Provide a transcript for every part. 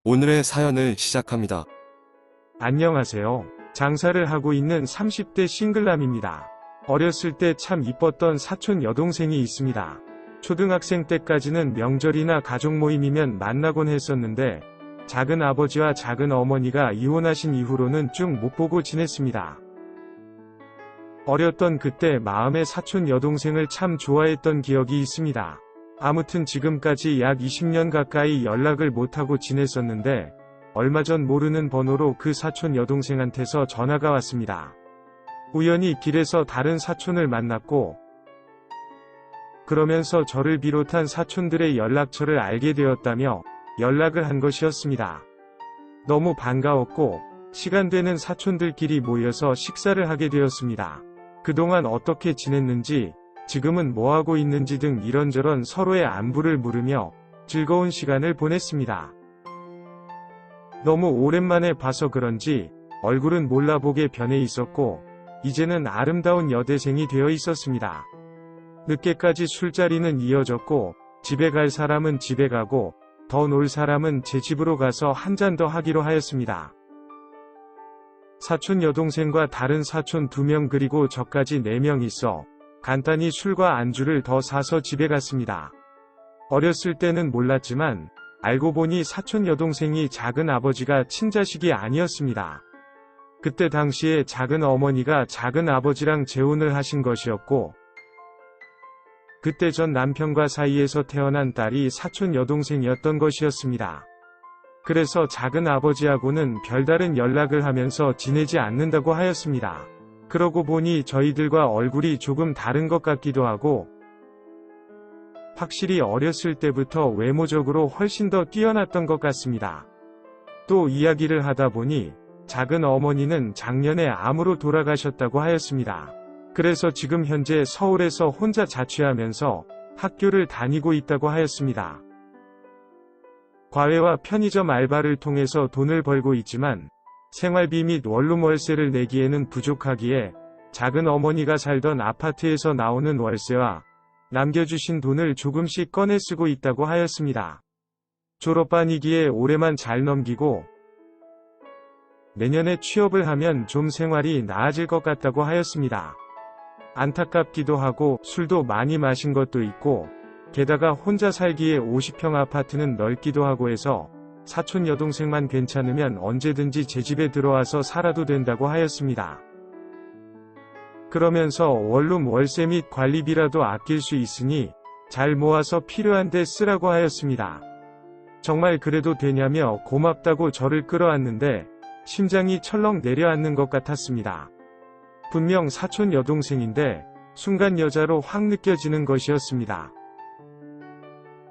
오늘의 사연을 시작합니다. 안녕하세요. 장사를 하고 있는 30대 싱글남입니다. 어렸을 때 참 이뻤던 사촌 여동생이 있습니다. 초등학생 때까지는 명절이나 가족 모임이면 만나곤 했었는데 작은 아버지와 작은 어머니가 이혼하신 이후로는 쭉 못 보고 지냈습니다. 어렸던 그때 마음의 사촌 여동생을 참 좋아했던 기억이 있습니다. 아무튼 지금까지 약 20년 가까이 연락을 못하고 지냈었는데 얼마 전 모르는 번호로 그 사촌 여동생한테서 전화가 왔습니다. 우연히 길에서 다른 사촌을 만났고 그러면서 저를 비롯한 사촌들의 연락처를 알게 되었다며 연락을 한 것이었습니다. 너무 반가웠고 시간 되는 사촌들끼리 모여서 식사를 하게 되었습니다. 그동안 어떻게 지냈는지, 지금은 뭐하고 있는지 등 이런저런 서로의 안부를 물으며 즐거운 시간을 보냈습니다. 너무 오랜만에 봐서 그런지 얼굴은 몰라보게 변해 있었고 이제는 아름다운 여대생이 되어 있었습니다. 늦게까지 술자리는 이어졌고 집에 갈 사람은 집에 가고 더 놀 사람은 제 집으로 가서 한 잔 더 하기로 하였습니다. 사촌 여동생과 다른 사촌 2명 그리고 저까지 4명 있어 간단히 술과 안주를 더 사서 집에 갔습니다. 어렸을 때는 몰랐지만 알고 보니 사촌 여동생이 작은 아버지가 친자식이 아니었습니다. 그때 당시에 작은 어머니가 작은 아버지랑 재혼을 하신 것이었고 그때 전 남편과 사이에서 태어난 딸이 사촌 여동생이었던 것이었습니다. 그래서 작은 아버지하고는 별다른 연락을 하면서 지내지 않는다고 하였습니다. 그러고 보니 저희들과 얼굴이 조금 다른 것 같기도 하고 확실히 어렸을 때부터 외모적으로 훨씬 더 뛰어났던 것 같습니다. 또 이야기를 하다 보니 작은 어머니는 작년에 암으로 돌아가셨다고 하였습니다. 그래서 지금 현재 서울에서 혼자 자취하면서 학교를 다니고 있다고 하였습니다. 과외와 편의점 알바를 통해서 돈을 벌고 있지만 생활비 및 원룸 월세를 내기에는 부족하기에 작은 어머니가 살던 아파트에서 나오는 월세와 남겨주신 돈을 조금씩 꺼내 쓰고 있다고 하였습니다. 졸업반이기에 올해만 잘 넘기고 내년에 취업을 하면 좀 생활이 나아질 것 같다고 하였습니다. 안타깝기도 하고 술도 많이 마신 것도 있고 게다가 혼자 살기에 50평 아파트는 넓기도 하고 해서 사촌 여동생만 괜찮으면 언제든지 제 집에 들어와서 살아도 된다고 하였습니다. 그러면서 원룸 월세 및 관리비라도 아낄 수 있으니 잘 모아서 필요한 데 쓰라고 하였습니다. 정말 그래도 되냐며 고맙다고 저를 끌어안는데 심장이 철렁 내려앉는 것 같았습니다. 분명 사촌 여동생인데 순간 여자로 확 느껴지는 것이었습니다.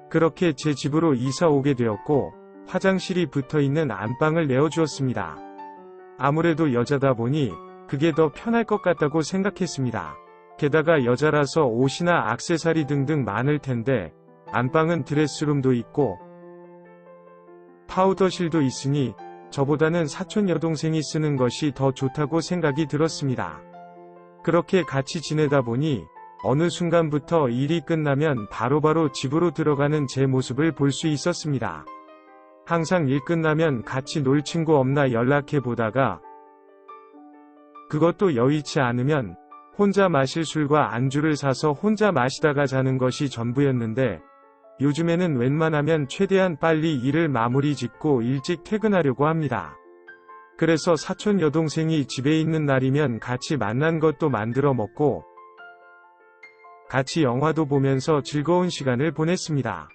그렇게 제 집으로 이사 오게 되었고 화장실이 붙어있는 안방을 내어주었습니다. 아무래도 여자다 보니 그게 더 편할 것 같다고 생각했습니다. 게다가 여자라서 옷이나 액세서리 등등 많을 텐데 안방은 드레스룸도 있고 파우더실도 있으니 저보다는 사촌 여동생이 쓰는 것이 더 좋다고 생각이 들었습니다. 그렇게 같이 지내다 보니 어느 순간부터 일이 끝나면 바로바로 집으로 들어가는 제 모습을 볼 수 있었습니다. 항상 일 끝나면 같이 놀 친구 없나 연락해 보다가 그것도 여의치 않으면 혼자 마실 술과 안주를 사서 혼자 마시다가 자는 것이 전부였는데 요즘에는 웬만하면 최대한 빨리 일을 마무리 짓고 일찍 퇴근하려고 합니다. 그래서 사촌 여동생이 집에 있는 날이면 같이 만난 것도 만들어 먹고 같이 영화도 보면서 즐거운 시간을 보냈습니다.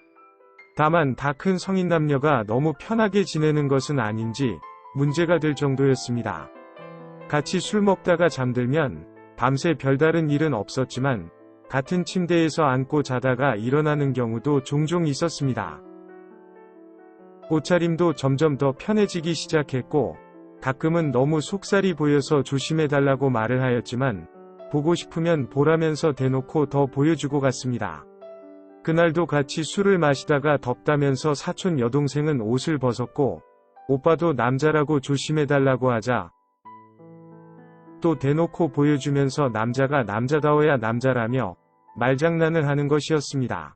다만 다 큰 성인 남녀가 너무 편하게 지내는 것은 아닌지 문제가 될 정도였습니다. 같이 술 먹다가 잠들면 밤새 별다른 일은 없었지만 같은 침대에서 앉고 자다가 일어나는 경우도 종종 있었습니다. 옷차림도 점점 더 편해지기 시작했고 가끔은 너무 속살이 보여서 조심해달라고 말을 하였지만 보고 싶으면 보라면서 대놓고 더 보여주고 갔습니다. 그날도 같이 술을 마시다가 덥다면서 사촌 여동생은 옷을 벗었고 오빠도 남자라고 조심해달라고 하자 또 대놓고 보여주면서 남자가 남자다워야 남자라며 말장난을 하는 것이었습니다.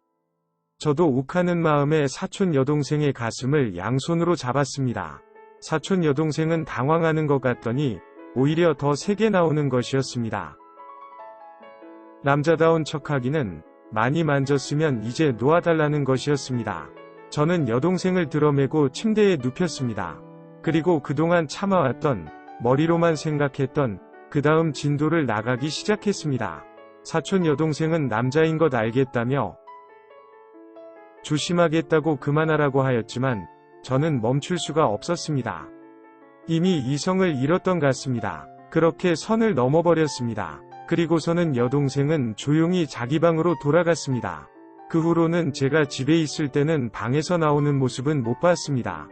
저도 욱하는 마음에 사촌 여동생의 가슴을 양손으로 잡았습니다. 사촌 여동생은 당황하는 것 같더니 오히려 더 세게 나오는 것이었습니다. 남자다운 척하기는 많이 만졌으면 이제 놓아달라는 것이었습니다. 저는 여동생을 들어매고 침대에 눕혔습니다. 그리고 그동안 참아왔던, 머리로만 생각했던 그 다음 진도를 나가기 시작했습니다. 사촌 여동생은 남자인 것 알겠다며 조심하겠다고 그만하라고 하였지만 저는 멈출 수가 없었습니다. 이미 이성을 잃었던 것 같습니다. 그렇게 선을 넘어버렸습니다. 그리고서는 여동생은 조용히 자기 방으로 돌아갔습니다. 그 후로는 제가 집에 있을 때는 방에서 나오는 모습은 못 봤습니다.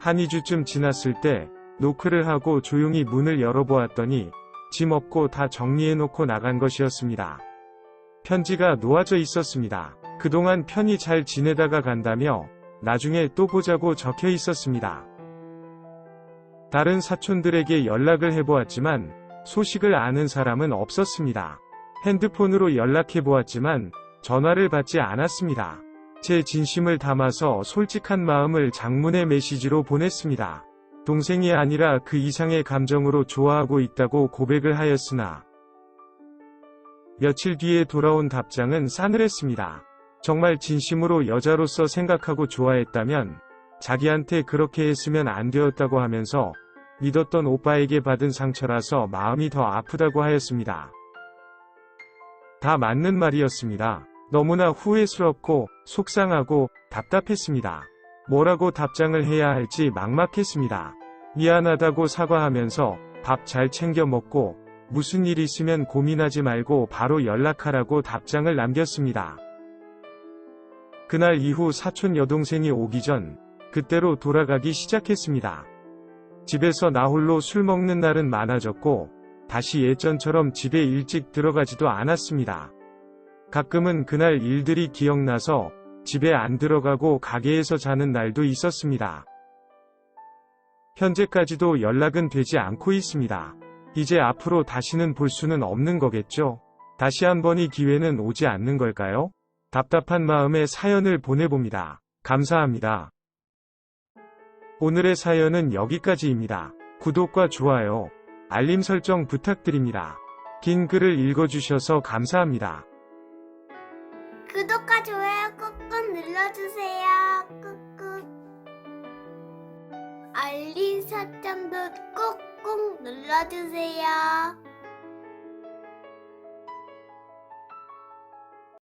한 2주쯤 지났을 때 노크를 하고 조용히 문을 열어보았더니 짐 없고 다 정리해놓고 나간 것이었습니다. 편지가 놓아져 있었습니다. 그동안 편히 잘 지내다가 간다며 나중에 또 보자고 적혀 있었습니다. 다른 사촌들에게 연락을 해보았지만 소식을 아는 사람은 없었습니다. 핸드폰으로 연락해보았지만 전화를 받지 않았습니다. 제 진심을 담아서 솔직한 마음을 장문의 메시지로 보냈습니다. 동생이 아니라 그 이상의 감정으로 좋아하고 있다고 고백을 하였으나 며칠 뒤에 돌아온 답장은 싸늘했습니다. 정말 진심으로 여자로서 생각하고 좋아했다면 자기한테 그렇게 했으면 안 되었다고 하면서 믿었던 오빠에게 받은 상처라서 마음이 더 아프다고 하였습니다. 다 맞는 말이었습니다. 너무나 후회스럽고 속상하고 답답했습니다. 뭐라고 답장을 해야 할지 막막했습니다. 미안하다고 사과하면서 밥 잘 챙겨 먹고 무슨 일 있으면 고민하지 말고 바로 연락하라고 답장을 남겼습니다. 그날 이후 사촌 여동생이 오기 전 그때로 돌아가기 시작했습니다. 집에서 나 홀로 술 먹는 날은 많아졌고 다시 예전처럼 집에 일찍 들어가지도 않았습니다. 가끔은 그날 일들이 기억나서 집에 안 들어가고 가게에서 자는 날도 있었습니다. 현재까지도 연락은 되지 않고 있습니다. 이제 앞으로 다시는 볼 수는 없는 거겠죠? 다시 한 번의 기회는 오지 않는 걸까요? 답답한 마음에 사연을 보내봅니다. 감사합니다. 오늘의 사연은 여기까지입니다. 구독과 좋아요, 알림 설정 부탁드립니다. 긴 글을 읽어주셔서 감사합니다. 구독과 좋아요 꾹꾹 눌러주세요. 꾹꾹. 알림 설정도 꾹꾹 눌러주세요.